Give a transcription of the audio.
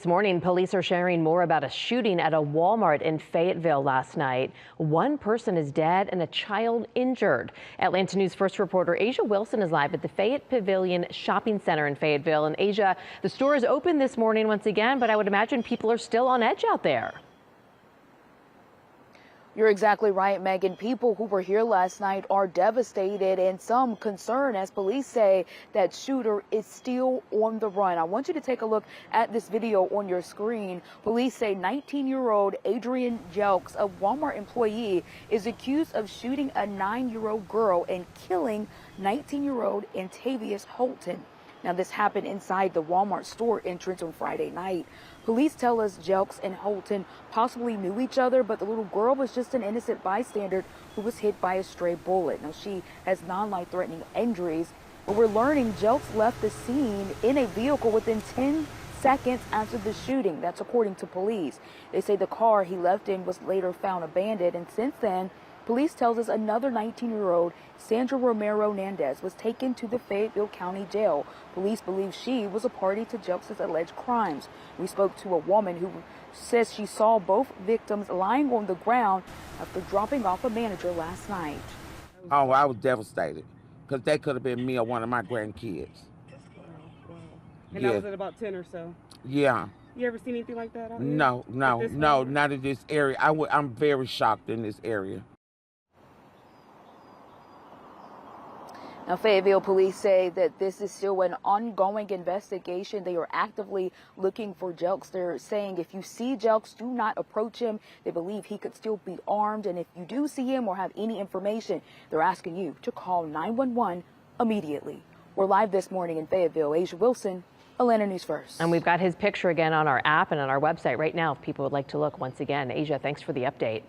This morning, police are sharing more about a shooting at a Walmart in Fayetteville last night. One person is dead and a child injured. Atlanta News First reporter Asia Wilson is live at the Fayette Pavilion Shopping Center in Fayetteville. And Asia, the store is open this morning once again, but I would imagine people are still on edge out there. You're exactly right, Megan. People who were here last night are devastated and some concern as police say that shooter is still on the run. I want you to take a look at this video on your screen. Police say 19-year-old Adrian Jelks, a Walmart employee, is accused of shooting a 9-year-old girl and killing 19-year-old Antavius Holton. Now, this happened inside the Walmart store entrance on Friday night. Police tell us Jelks and Holton possibly knew each other, but the little girl was just an innocent bystander who was hit by a stray bullet. Now, she has non-life-threatening injuries, but we're learning Jelks left the scene in a vehicle within 10 seconds after the shooting. That's according to police. They say the car he left in was later found abandoned, and since then, police tells us another 19-year-old, Sandra Romero Nandez, was taken to the Fayetteville County Jail. Police believe she was a party to Jelks' alleged crimes. We spoke to a woman who says she saw both victims lying on the ground after dropping off a manager last night. Oh, I was devastated because they could have been me or one of my grandkids. Wow. And Yeah. that was at about 10 or so. Yeah. You ever seen anything like that out here? No, not in this area. I'm very shocked in this area. Now, Fayetteville police say that this is still an ongoing investigation. They are actively looking for Jelks. They're saying if you see Jelks, do not approach him. They believe he could still be armed. And if you do see him or have any information, they're asking you to call 911 immediately. We're live this morning in Fayetteville. Asia Wilson, Atlanta News First. And we've got his picture again on our app and on our website right now if people would like to look once again. Asia, thanks for the update.